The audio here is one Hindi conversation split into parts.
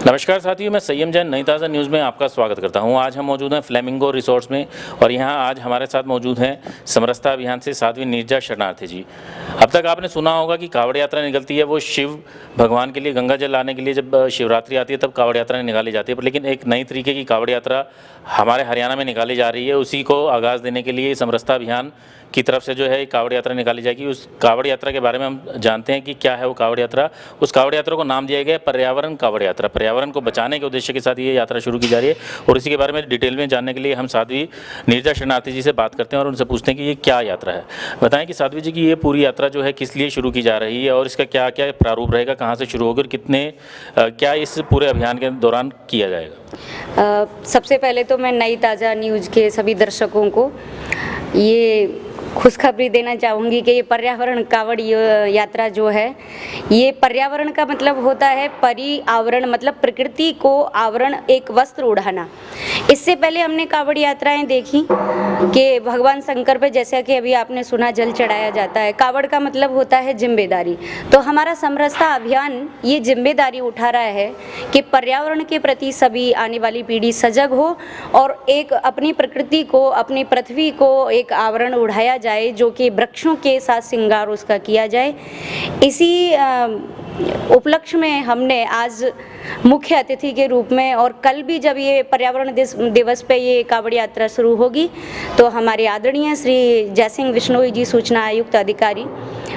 नमस्कार साथियों, मैं संयम जैन नई ताज़ा न्यूज़ में आपका स्वागत करता हूं। आज हम मौजूद हैं फ्लेमिंगो रिसोर्ट्स में और यहां आज हमारे साथ मौजूद हैं समरसता अभियान से साध्वी नीरजा शरणार्थी जी। अब तक आपने सुना होगा कि कावड़ यात्रा निकलती है, वो शिव भगवान के लिए गंगा जल लाने के लिए जब शिवरात्रि आती है तब कावड़ यात्रा निकाली जाती है। पर लेकिन एक नई तरीके की कावड़ यात्रा हमारे हरियाणा में निकाली जा रही है। उसी को आगाज़ देने के लिए समरसता अभियान की तरफ से जो है कावड़ यात्रा निकाली जाएगी। उस कावड़ यात्रा के बारे में हम जानते हैं कि क्या है वो कावड़ यात्रा। उस कावड़ यात्रा को नाम दिया गया है पर्यावरण कावड़ यात्रा। पर्यावरण को बचाने के उद्देश्य के साथ ये यात्रा शुरू की जा रही है और इसी के बारे में डिटेल में जानने के लिए हम साध्वी नीरजा शरणार्थी जी से बात करते हैं और उनसे पूछते हैं कि ये क्या यात्रा है। बताएं कि साध्वी जी की ये पूरी यात्रा जो है किस लिए शुरू की जा रही है और इसका क्या क्या प्रारूप रहेगा, कहाँ से शुरू होगी और कितने क्या इस पूरे अभियान के दौरान किया जाएगा। सबसे पहले तो मैं नई ताज़ा न्यूज़ के सभी दर्शकों को ये खुशखबरी देना चाहूँगी कि ये पर्यावरण कावड़ यात्रा जो है, ये पर्यावरण का मतलब होता है परिआवरण, मतलब प्रकृति को आवरण एक वस्त्र ओढ़ाना। इससे पहले हमने कावड़ यात्राएं देखी कि भगवान शंकर पे, जैसा कि अभी आपने सुना, जल चढ़ाया जाता है। कावड़ का मतलब होता है जिम्मेदारी। तो हमारा समरसता अभियान ये जिम्मेदारी उठा रहा है कि पर्यावरण के प्रति सभी आने वाली पीढ़ी सजग हो और एक अपनी प्रकृति को, अपनी पृथ्वी को एक आवरण ओढ़ाया जाए, जो कि वृक्षों के साथ श्रृंगार उसका किया जाए। इसी उपलक्ष्य में हमने आज मुख्य अतिथि के रूप में, और कल भी जब ये पर्यावरण दिवस पे ये कावड़ यात्रा शुरू होगी तो हमारे आदरणीय श्री जयसिंह बिश्नोई जी, सूचना आयुक्त अधिकारी,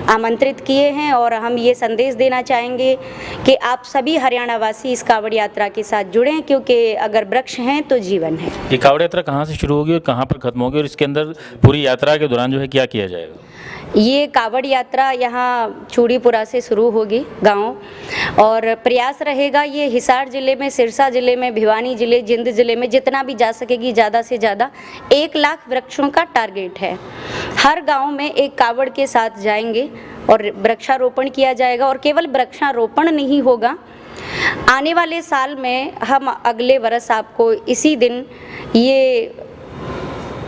आमंत्रित किए हैं और हम ये संदेश देना चाहेंगे कि आप सभी हरियाणा वासी इस कावड़ यात्रा के साथ जुड़ें, क्योंकि अगर वृक्ष हैं तो जीवन है। ये कावड़ यात्रा कहाँ से शुरू होगी और कहाँ पर खत्म होगी और इसके अंदर पूरी यात्रा के दौरान जो है क्या किया जाएगा। ये कावड़ यात्रा यहाँ चूड़ीपुरा से शुरू होगी गांव, और प्रयास रहेगा ये हिसार ज़िले में, सिरसा ज़िले में, भिवानी ज़िले, जिंद ज़िले में जितना भी जा सकेगी ज़्यादा से ज़्यादा 1 लाख वृक्षों का टारगेट है। हर गांव में एक कावड़ के साथ जाएंगे और वृक्षारोपण किया जाएगा। और केवल वृक्षारोपण नहीं होगा, आने वाले साल में हम अगले वर्ष आपको इसी दिन ये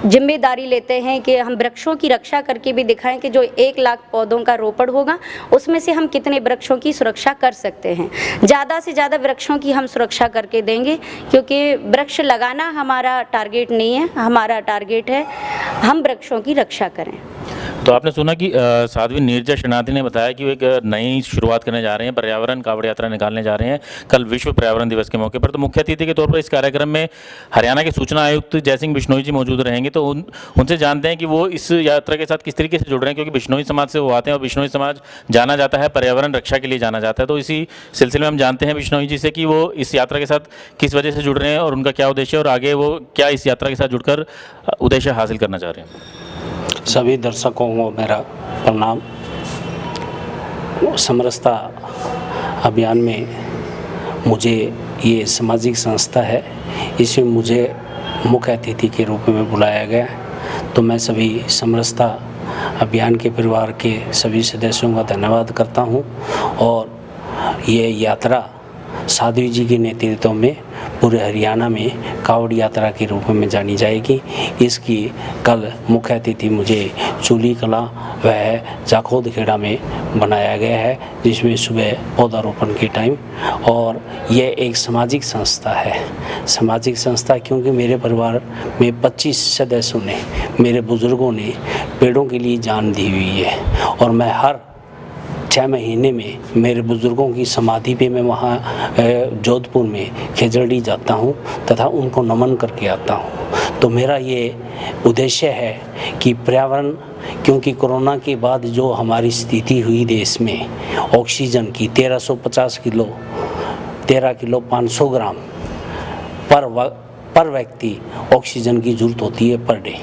जिम्मेदारी लेते हैं कि हम वृक्षों की रक्षा करके भी दिखाएं कि जो 1 लाख पौधों का रोपण होगा उसमें से हम कितने वृक्षों की सुरक्षा कर सकते हैं। ज़्यादा से ज़्यादा वृक्षों की हम सुरक्षा करके देंगे, क्योंकि वृक्ष लगाना हमारा टारगेट नहीं है, हमारा टारगेट है हम वृक्षों की रक्षा करें। तो आपने सुना कि साध्वी नीरजा शरणार्थी ने बताया कि वो एक नई शुरुआत करने जा रहे हैं, पर्यावरण कावड़ यात्रा निकालने जा रहे हैं कल विश्व पर्यावरण दिवस के मौके पर। तो मुख्य अतिथि के तौर पर इस कार्यक्रम में हरियाणा के सूचना आयुक्त जयसिंह बिश्नोई जी मौजूद रहेंगे। तो उनसे जानते हैं कि वो इस यात्रा के साथ किस तरीके से जुड़ रहे हैं, क्योंकि बिश्नोई समाज से वो आते हैं और बिश्नोई समाज जाना जाता है पर्यावरण रक्षा के लिए जाना जाता है। तो इसी सिलसिले में हम जानते हैं बिश्नोई जी से कि वो इस यात्रा के साथ किस वजह से जुड़ रहे हैं और उनका क्या उद्देश्य है और आगे वो क्या इस यात्रा के साथ जुड़कर उद्देश्य हासिल करना चाह रहे हैं। सभी दर्शकों को मेरा प्रणाम। समरसता अभियान में मुझे ये सामाजिक संस्था है, इसमें मुझे मुख्य अतिथि के रूप में बुलाया गया। तो मैं सभी समरसता अभियान के परिवार के सभी सदस्यों का धन्यवाद करता हूँ। और ये यात्रा साध्वी जी के नेतृत्व में पूरे हरियाणा में कावड़ यात्रा के रूप में जानी जाएगी। इसकी कल मुख्य अतिथि मुझे चूली कला व जाखोद खेड़ा में बनाया गया है, जिसमें सुबह पौधारोपण के टाइम। और ये एक सामाजिक संस्था है। सामाजिक संस्था क्योंकि मेरे परिवार में 25 सदस्यों ने, मेरे बुज़ुर्गों ने पेड़ों के लिए जान दी हुई है। और मैं हर 6 महीने में मेरे बुज़ुर्गों की समाधि पे मैं वहाँ जोधपुर में खेजड़ी जाता हूँ तथा उनको नमन करके आता हूँ। तो मेरा ये उद्देश्य है कि पर्यावरण, क्योंकि कोरोना के बाद जो हमारी स्थिति हुई देश में, ऑक्सीजन की 1350 किलो 13 किलो 500 ग्राम पर व्यक्ति ऑक्सीजन की ज़रूरत होती है पर डे।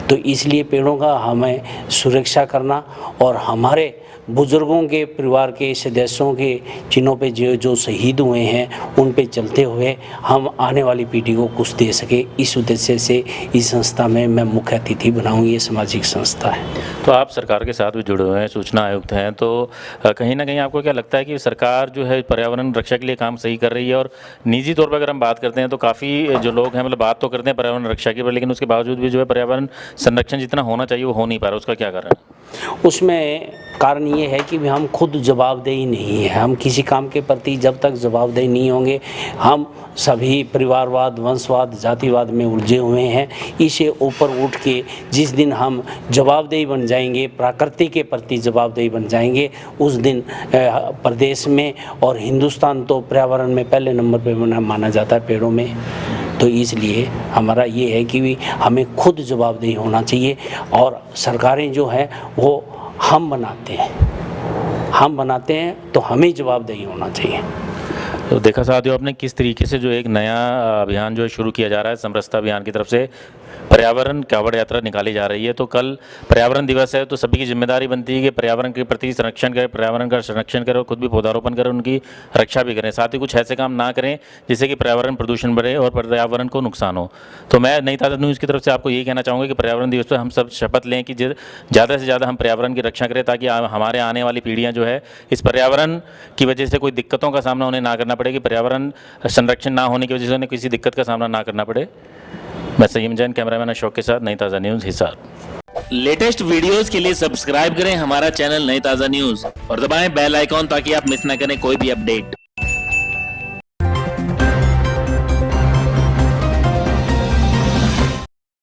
तो इसलिए पेड़ों का हमें सुरक्षा करना और हमारे बुज़ुर्गों के परिवार के सदस्यों के चिन्हों पे जो शहीद हुए हैं उन पे चलते हुए हम आने वाली पीढ़ी को कुछ दे सके, इस उद्देश्य से इस संस्था में मैं मुख्य अतिथि बनाऊंगी। ये सामाजिक संस्था है। तो आप सरकार के साथ भी जुड़े हुए हैं, सूचना आयुक्त हैं, तो कहीं ना कहीं आपको क्या लगता है कि सरकार जो है पर्यावरण रक्षा के लिए काम सही कर रही है? और निजी तौर पर अगर हम बात करते हैं तो काफ़ी जो लोग हैं मतलब बात तो करते हैं पर्यावरण रक्षा की, पर लेकिन उसके बावजूद भी जो है पर्यावरण संरक्षण जितना होना चाहिए वो हो नहीं पा रहा, उसका क्या कारण है? उसमें कारण ये है कि भी हम खुद जवाबदेही नहीं है। हम किसी काम के प्रति जब तक जवाबदेही नहीं होंगे, हम सभी परिवारवाद, वंशवाद, जातिवाद में उलझे हुए हैं। इसे ऊपर उठ के जिस दिन हम जवाबदेही बन जाएंगे, प्रकृति के प्रति जवाबदेही बन जाएंगे, उस दिन प्रदेश में और हिंदुस्तान तो पर्यावरण में पहले नंबर पे माना जाता है, पेड़ों में। तो इसलिए हमारा ये है कि भी हमें खुद जवाबदेही होना चाहिए, और सरकारें जो हैं वो हम बनाते हैं तो हमें जवाबदेही होना चाहिए। तो देखा साथियों आपने किस तरीके से जो एक नया अभियान जो है शुरू किया जा रहा है समरसता अभियान की तरफ से, पर्यावरण कावड़ यात्रा निकाली जा रही है। तो कल पर्यावरण दिवस है, तो सभी की जिम्मेदारी बनती है कि पर्यावरण के प्रति संरक्षण करें, पर्यावरण का संरक्षण करें और खुद भी पौधारोपण करें, उनकी रक्षा भी करें। साथ ही कुछ ऐसे काम ना करें जिससे कि पर्यावरण प्रदूषण बढ़े और पर्यावरण को नुकसान हो। तो मैं नई ताज़ा न्यूज़ की तरफ से आपको यही कहना चाहूँगा कि पर्यावरण दिवस पर हम सब शपथ लें कि ज़्यादा से ज़्यादा हम पर्यावरण की रक्षा करें, ताकि हमारे आने वाली पीढ़ियाँ जो है इस पर्यावरण की वजह से कोई दिक्कतों का सामना उन्हें ना करना पड़े, कि पर्यावरण संरक्षण ना होने की वजह से उन्हें किसी दिक्कत का सामना ना करना पड़े। मैं सईम जैन, कैमरामैन अशोक के साथ, नई ताज़ा न्यूज़, हिसार। लेटेस्ट वीडियोस के लिए सब्सक्राइब करें हमारा चैनल नई ताज़ा न्यूज़ और दबाएं बेल आइकॉन ताकि आप मिस ना करें कोई भी अपडेट।